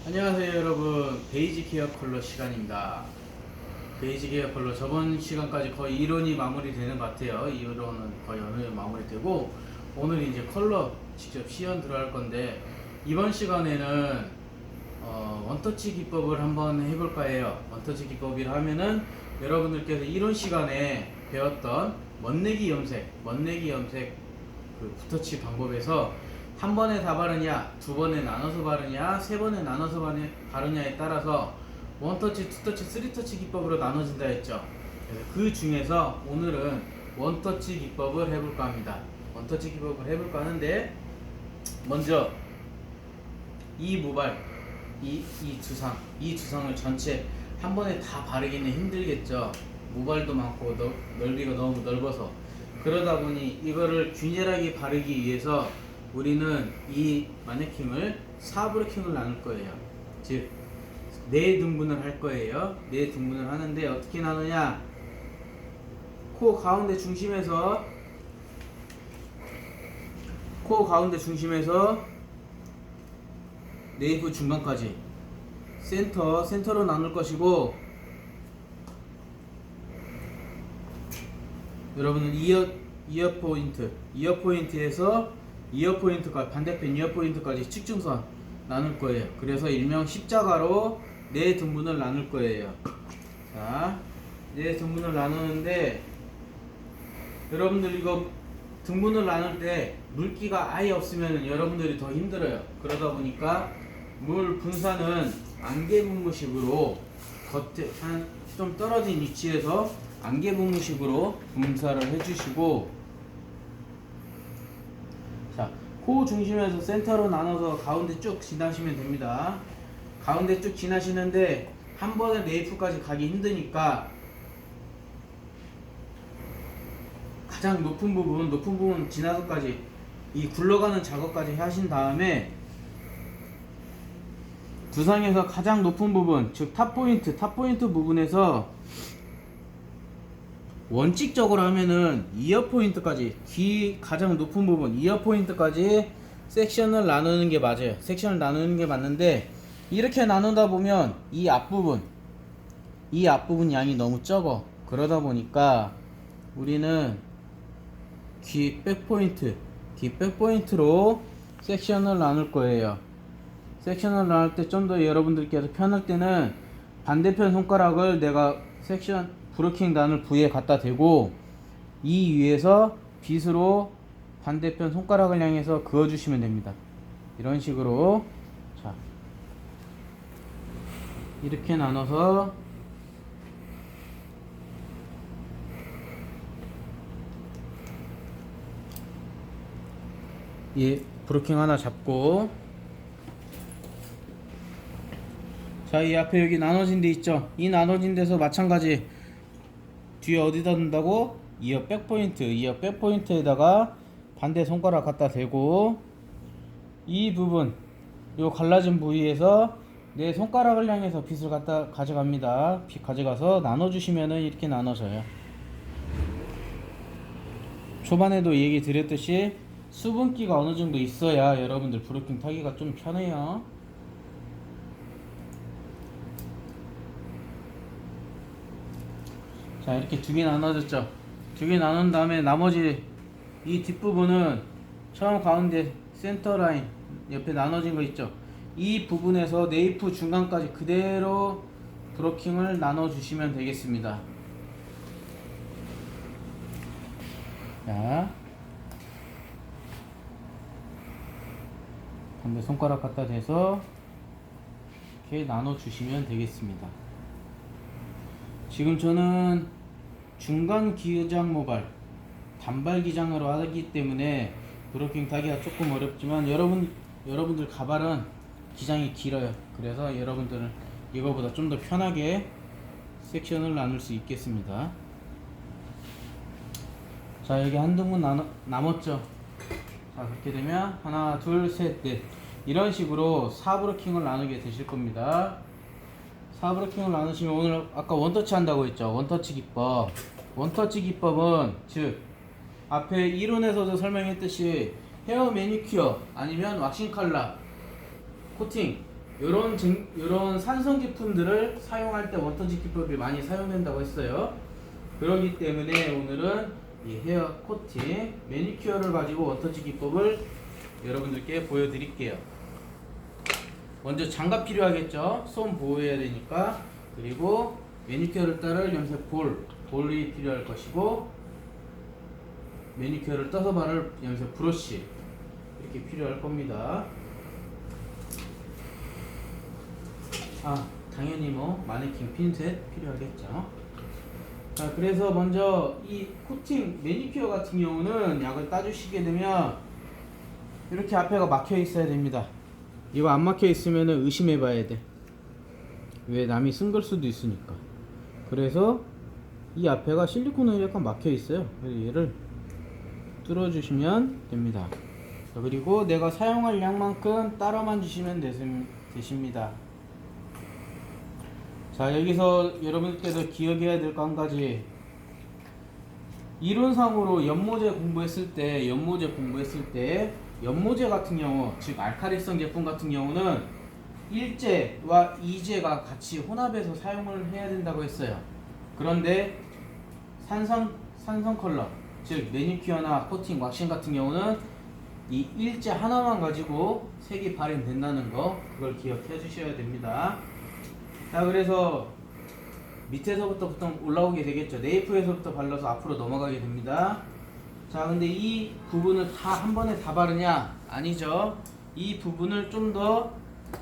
안녕하세요 여러분, 베이지 케어 컬러 시간입니다. 베이지 케어 컬러 저번 시간까지 거의 이론이 마무리되는 것 같아요. 이론은 거의 어느 정도 마무리되고 오늘 이제 컬러 직접 시연 들어갈 건데, 이번 시간에는 원터치 기법을 한번 해볼까 해요. 원터치 기법이라 하면은 여러분들께서 이론 시간에 배웠던 멋내기 염색 그 붓터치 방법에서 한 번에 다 바르냐, 두 번에 나눠서 바르냐, 세 번에 나눠서 바르냐에 따라서 원터치, 투터치, 쓰리터치 기법으로 나눠진다 했죠. 그래서 그 중에서 오늘은 원터치 기법을 해볼까 합니다. 원터치 기법을 해볼까 하는데, 먼저 이 모발, 이 두상을 전체 한 번에 다 바르기는 힘들겠죠. 모발도 많고 넓이가 너무 넓어서. 그러다 보니 이거를 균일하게 바르기 위해서 우리는 이 마네킹을 4브레킹을 나눌 거예요. 즉, 4등분을 할 거예요. 4등분을 하는데 어떻게 나누냐? 코 가운데 중심에서 네이프 중간까지 센터로 나눌 것이고, 여러분은 이어 포인트에서 이어 포인트까지, 반대편 이어 포인트까지 측중선 나눌 거예요. 그래서 일명 십자가로 4등분을 나눌 거예요. 자, 4등분을 나누는데, 여러분들 이거 등분을 나눌 때 물기가 아예 없으면 여러분들이 더 힘들어요. 그러다 보니까 물 분사는 안개분무식으로 겉에 좀 떨어진 위치에서 안개분무식으로 분사를 해주시고, 자, 코 중심에서 센터로 나눠서 가운데 쭉 지나시면 됩니다. 가운데 쭉 지나시는데 한 번에 네이프까지 가기 힘드니까 가장 높은 부분 지나서까지 이 굴러가는 작업까지 하신 다음에 두상에서 가장 높은 부분, 즉 탑포인트 부분에서 원칙적으로 하면은 이어 포인트까지, 귀 가장 높은 부분 이어 포인트까지 섹션을 나누는 게 맞아요. 섹션을 나누는 게 맞는데, 이렇게 나누다 보면 이 앞부분 양이 너무 적어. 그러다 보니까 우리는 귀 백포인트로 섹션을 나눌 거예요. 섹션을 나눌 때 좀 더 여러분들께서 편할 때는 반대편 손가락을 내가 섹션 브로킹 나눌 부위에 갖다 대고 이 위에서 빗으로 반대편 손가락을 향해서 그어주시면 됩니다. 이런 식으로. 자, 이렇게 나눠서 이 브로킹 하나 잡고, 자, 이 앞에 여기 나눠진 데 있죠. 이 나눠진 데서 마찬가지 뒤에 어디다 둔다고? 이어 백포인트에다가 반대 손가락 갖다 대고, 이 부분, 요 갈라진 부위에서 내 손가락을 향해서 빗을 갖다 가져갑니다. 빗 가져가서 나눠주시면은 이렇게 나눠져요. 초반에도 얘기 드렸듯이 수분기가 어느 정도 있어야 여러분들 브로킹 타기가 좀 편해요. 자, 이렇게 2개 나눠졌죠. 2개 나눈 다음에 나머지 이 뒷부분은 처음 가운데 센터 라인 옆에 나눠진 거 있죠. 이 부분에서 네이프 중간까지 그대로 브로킹을 나눠 주시면 되겠습니다. 자, 반대 손가락 갖다 대서 이렇게 나눠 주시면 되겠습니다. 지금 저는 중간 기장 모발 단발 기장으로 하기 때문에 브로킹 타기가 조금 어렵지만, 여러분들 가발은 기장이 길어요. 그래서 여러분들은 이거보다 좀 더 편하게 섹션을 나눌 수 있겠습니다. 자, 여기 한 등분 남았죠. 자, 그렇게 되면 하나, 둘, 셋, 넷, 이런 식으로 4브로킹을 나누게 되실 겁니다. 4브로킹을 나누시면, 오늘 아까 원터치 한다고 했죠. 원터치 기법은 즉 앞에 이론에서도 설명했듯이 헤어 매니큐어 아니면 왁싱 칼라 코팅, 이런 산성 제품들을 사용할 때 원터치 기법이 많이 사용된다고 했어요. 그렇기 때문에 오늘은 이 헤어 코팅 매니큐어를 가지고 원터치 기법을 여러분들께 보여드릴게요. 먼저 장갑 필요하겠죠. 손 보호해야 되니까. 그리고 매니큐어를 따를 염색 볼이 필요할 것이고, 매니큐어를 떠서 바를 염색 브러쉬 이렇게 필요할 겁니다. 당연히 뭐 마네킹 핀셋 필요하겠죠. 자, 그래서 먼저 이 코팅 매니큐어 같은 경우는 약을 따주시게 되면 이렇게 앞에가 막혀 있어야 됩니다. 이거 안 막혀 있으면 의심해 봐야 돼. 왜 남이 쓴 걸 수도 있으니까. 그래서 이 앞에가 실리콘으로 약간 막혀 있어요. 그래서 얘를 뚫어 주시면 됩니다. 자, 그리고 내가 사용할 양만큼 따라만 주시면 되십니다. 자, 여기서 여러분께서 기억해야 될 거 한 가지. 이론상으로 연모제 공부했을 때 연모제 같은 경우, 즉 알카리성 제품 같은 경우는 1제와 2제가 같이 혼합해서 사용을 해야 된다고 했어요. 그런데 산성 컬러, 즉 매니큐어나 코팅, 왁싱 같은 경우는 이 1제 하나만 가지고 색이 발현된다는 거, 그걸 기억해 주셔야 됩니다. 자, 그래서 밑에서부터 보통 올라오게 되겠죠. 네이프에서부터 발라서 앞으로 넘어가게 됩니다. 자, 근데 이 부분을 다 한 번에 다 바르냐? 아니죠. 이 부분을 좀 더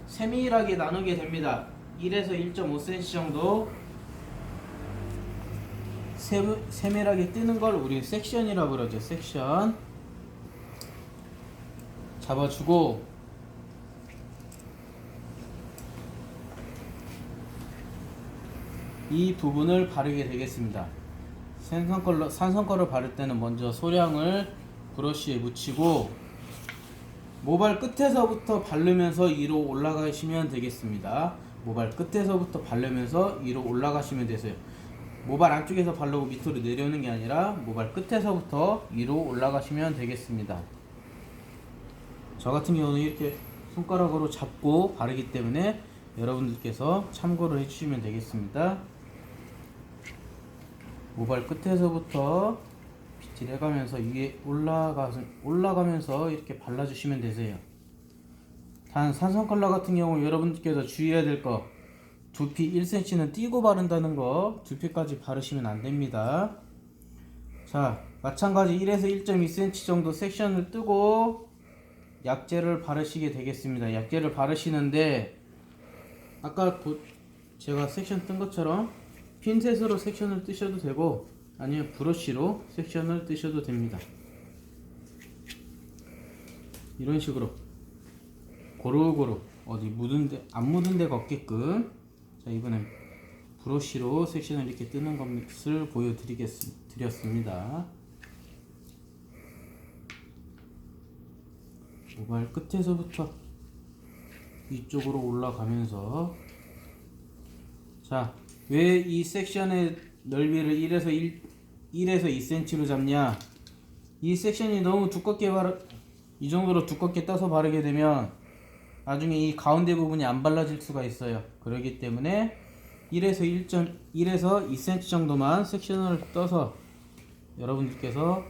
세밀하게 나누게 됩니다. 1에서 1.5cm 정도 세밀하게 뜨는 걸 우리 섹션이라고 그러죠. 섹션 잡아주고, 이 부분을 바르게 되겠습니다. 산성 컬러 바를 때는 먼저 소량을 브러쉬에 묻히고 모발 끝에서부터 바르면서 위로 올라가시면 되겠습니다. 모발 끝에서부터 바르면서 위로 올라가시면 되세요. 모발 안쪽에서 바르고 밑으로 내려오는 게 아니라 모발 끝에서부터 위로 올라가시면 되겠습니다. 저 같은 경우는 이렇게 손가락으로 잡고 바르기 때문에 여러분들께서 참고를 해주시면 되겠습니다. 모발 끝에서부터 빗질해가면서 위에 올라가면서 이렇게 발라주시면 되세요. 단 산성 컬러 같은 경우 여러분들께서 주의해야 될 거, 두피 1cm는 띄고 바른다는 거, 두피까지 바르시면 안 됩니다. 자, 마찬가지 1에서 1.2cm 정도 섹션을 뜨고 약재를 바르시게 되겠습니다. 약재를 바르시는데 아까 제가 섹션 뜬 것처럼 핀셋으로 섹션을 뜨셔도 되고, 아니면 브러쉬로 섹션을 뜨셔도 됩니다. 이런 식으로 고루고루 어디 안 묻은 데가 없게끔. 자, 이번엔 브러쉬로 섹션을 이렇게 뜨는 것을 보여드렸습니다. 모발 끝에서부터 이쪽으로 올라가면서. 자, 왜 이 섹션의 넓이를 1에서 2cm로 잡냐? 이 섹션이 너무 두껍게 이 정도로 두껍게 떠서 바르게 되면 나중에 이 가운데 부분이 안 발라질 수가 있어요. 그렇기 때문에 1에서 2cm 정도만 섹션을 떠서 여러분들께서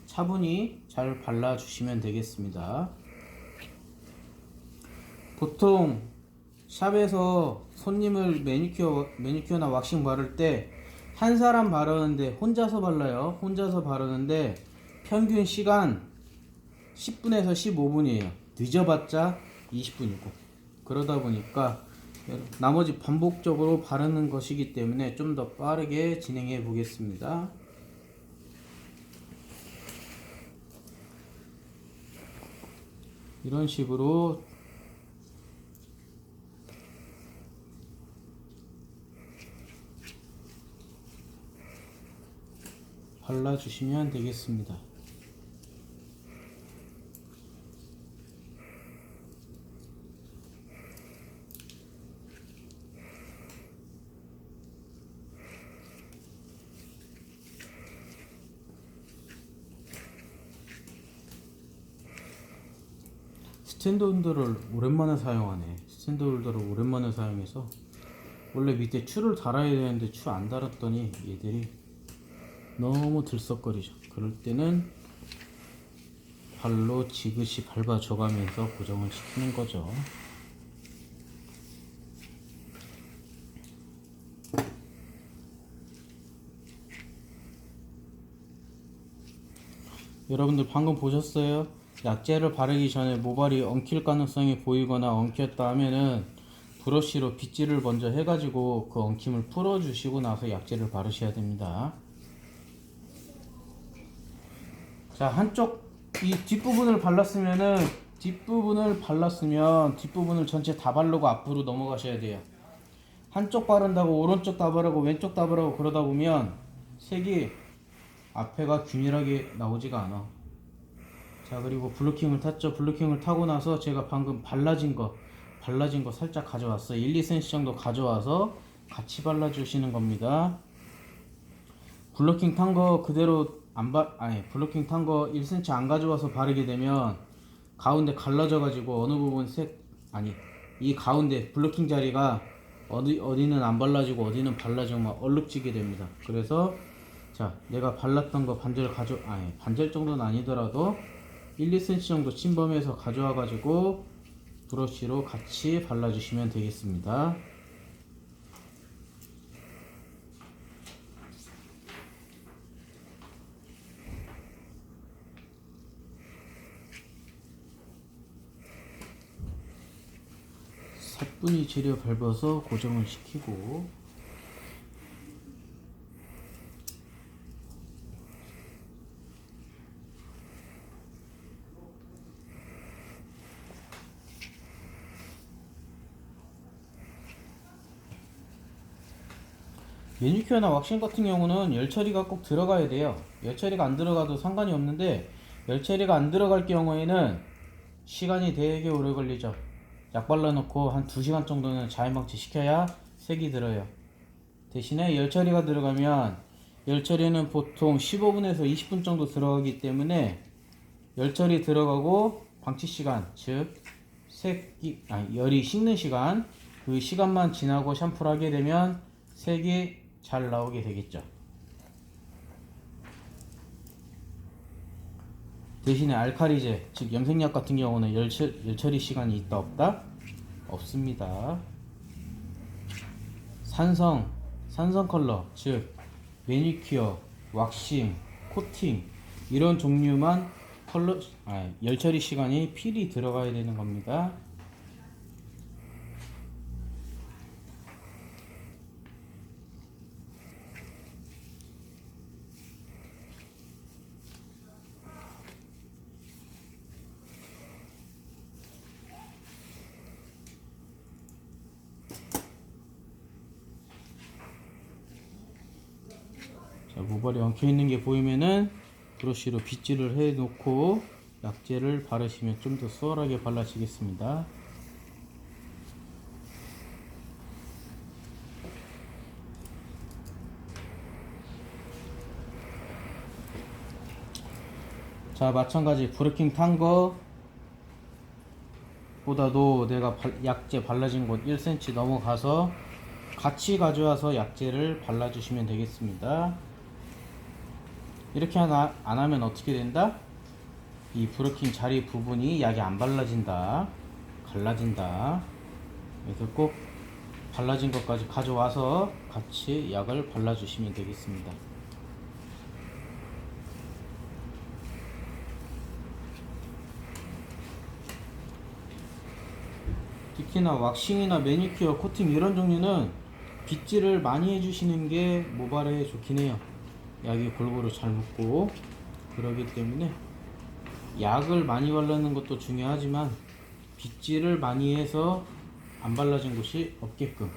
차분히 잘 발라주시면 되겠습니다. 보통 샵에서 손님을 매니큐어나 왁싱 바를 때 한 사람 바르는데 혼자서 발라요. 혼자서 바르는데 평균 시간 10분에서 15분이에요. 늦어봤자 20분이고. 그러다 보니까 나머지 반복적으로 바르는 것이기 때문에 좀 더 빠르게 진행해 보겠습니다. 이런 식으로 발라주시면 되겠습니다. 스탠드 온도를 오랜만에 사용하네. 스탠드홀더를 오랜만에 사용해서 원래 밑에 추를 달아야 되는데 추 안 달았더니 얘들이 너무 들썩거리죠. 그럴 때는 발로 지그시 밟아줘가면서 고정을 시키는 거죠. 여러분들 방금 보셨어요? 약재를 바르기 전에 모발이 엉킬 가능성이 보이거나 엉켰다 하면은 브러쉬로 빗질을 먼저 해가지고 그 엉킴을 풀어주시고 나서 약재를 바르셔야 됩니다. 자, 한쪽 이 뒷부분을 뒷부분을 전체 다 바르고 앞으로 넘어가셔야 돼요. 한쪽 바른다고 오른쪽 다 바르고 왼쪽 다 바르고 그러다 보면 색이 앞에가 균일하게 나오지가 않아. 자, 그리고 블루킹을 탔죠. 블루킹을 타고 나서 제가 방금 발라진 거 살짝 가져왔어요. 1, 2cm 정도 가져와서 같이 발라주시는 겁니다. 블루킹 탄 거 그대로 블루킹 탄 거 1cm 안 가져와서 바르게 되면 가운데 갈라져 가지고 어느 부분 이 가운데 블루킹 자리가 어디는 안 발라지고 어디는 발라지고 막 얼룩지게 됩니다. 그래서 자, 내가 발랐던 거 반절 정도는 아니더라도 1, 2cm 정도 침범해서 가져와 가지고 브러쉬로 같이 발라주시면 되겠습니다. 사뿐히 재려 밟아서 고정을 시키고 매니큐어나 왁싱 같은 경우는 열 처리가 꼭 들어가야 돼요. 열 처리가 안 들어가도 상관이 없는데 열 처리가 안 들어갈 경우에는 시간이 되게 오래 걸리죠. 약 발라놓고 한 2시간 정도는 자연방치 시켜야 색이 들어요. 대신에 열 처리가 들어가면 열 처리는 보통 15분에서 20분 정도 들어가기 때문에 열 처리 들어가고 방치 시간, 즉 열이 식는 시간, 그 시간만 지나고 샴푸를 하게 되면 색이 잘 나오게 되겠죠. 대신에 알칼리제, 즉 염색약 같은 경우는 열 처리 시간이 있다 없다? 없습니다. 산성 컬러, 즉 매니큐어, 왁싱, 코팅 이런 종류만 열 처리 시간이 필히 들어가야 되는 겁니다. 자, 모발이 엉켜있는 게 보이면은 브러쉬로 빗질을 해 놓고 약재를 바르시면 좀 더 수월하게 발라지겠습니다. 자, 마찬가지 브러킹 탄 거 보다도 내가 약재 발라진 곳 1cm 넘어가서 같이 가져와서 약재를 발라주시면 되겠습니다. 이렇게 안 하면 어떻게 된다? 이 브러킹 자리 부분이 약이 안 발라진다, 갈라진다. 그래서 꼭 발라진 것까지 가져와서 같이 약을 발라주시면 되겠습니다. 특히나 왁싱이나 매니큐어, 코팅 이런 종류는 빗질을 많이 해주시는 게 모발에 좋긴 해요. 약이 골고루 잘 묻고 그러기 때문에 약을 많이 바르는 것도 중요하지만 빗질을 많이 해서 안 발라진 곳이 없게끔.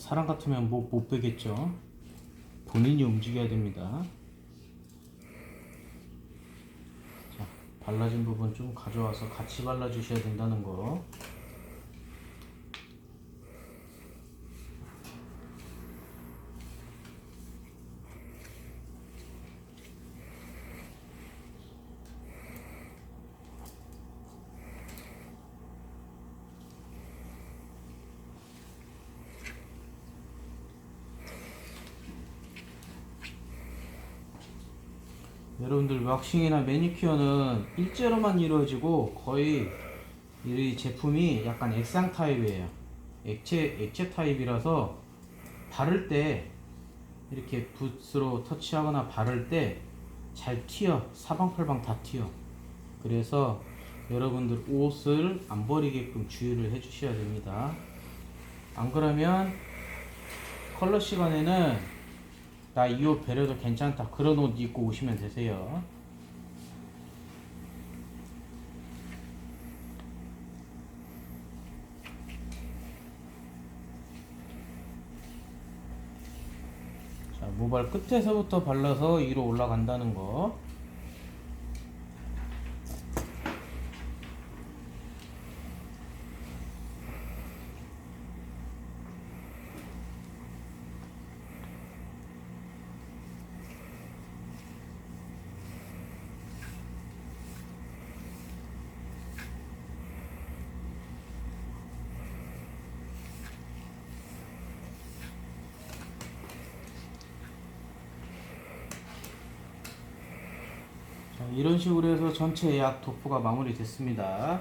사람 같으면 못 빼겠죠. 본인이 움직여야 됩니다. 자, 발라진 부분 좀 가져와서 같이 발라주셔야 된다는 거. 여러분들 왁싱이나 매니큐어는 일제로만 이루어지고 거의 이 제품이 약간 액상 타입이에요. 액체 타입이라서 바를 때 이렇게 붓으로 터치하거나 바를 때 잘 튀어. 사방팔방 다 튀어. 그래서 여러분들 옷을 안 버리게끔 주의를 해 주셔야 됩니다. 안 그러면 컬러 시간에는 나 이 옷 배려도 괜찮다 그런 옷 입고 오시면 되세요. 자, 모발 끝에서부터 발라서 위로 올라간다는 거. 자, 이런 식으로 해서 전체 약 도포가 마무리 됐습니다.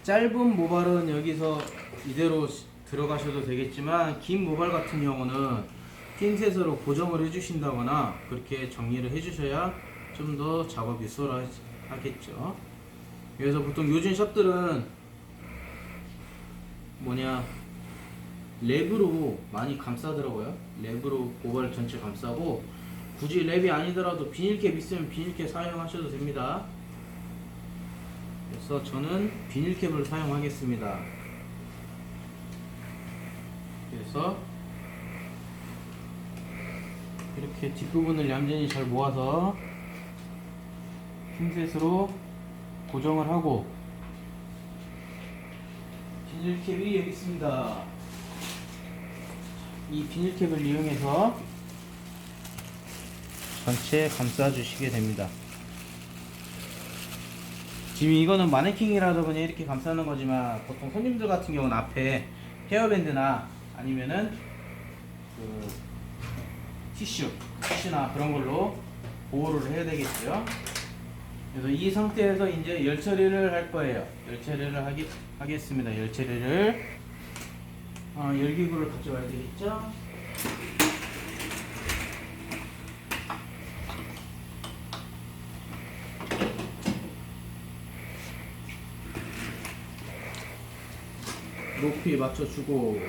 짧은 모발은 여기서 이대로 들어가셔도 되겠지만 긴 모발 같은 경우는 핀셋으로 고정을 해주신다거나 그렇게 정리를 해주셔야 좀 더 작업이 수월하겠죠. 그래서 보통 요즘 샵들은 랩으로 많이 감싸더라고요. 랩으로 모발 전체 감싸고, 굳이 랩이 아니더라도 비닐캡 있으면 비닐캡 사용하셔도 됩니다. 그래서 저는 비닐캡을 사용하겠습니다. 그래서 이렇게 뒷부분을 얌전히 잘 모아서 핀셋으로 고정을 하고, 비닐캡이 여기 있습니다. 이 비닐캡을 이용해서 전체 감싸 주시게 됩니다. 지금 이거는 마네킹이라서 그냥 이렇게 감싸는 거지만, 보통 손님들 같은 경우는 앞에 헤어밴드나 아니면은 그 티슈나 그런 걸로 보호를 해야 되겠죠. 그래서 이 상태에서 이제 열 처리를 할 거예요. 열 처리를 하겠습니다. 열 처리를 열기구를 가져와야 되겠죠. 높이 맞춰주고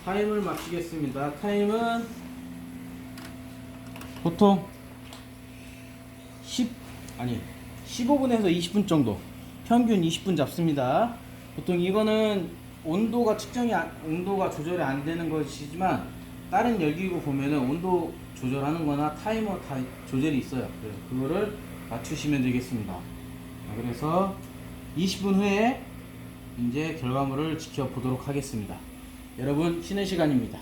타임을 맞추겠습니다. 타임은 보통 15분에서 20분 정도, 평균 20분 잡습니다. 보통 이거는 온도가 조절이 안 되는 것이지만, 다른 열기구 보면은 온도 조절하는 거나 타이머 다 조절이 있어요. 그래서 그거를 맞추시면 되겠습니다. 그래서 20분 후에 이제 결과물을 지켜보도록 하겠습니다. 여러분, 쉬는 시간입니다.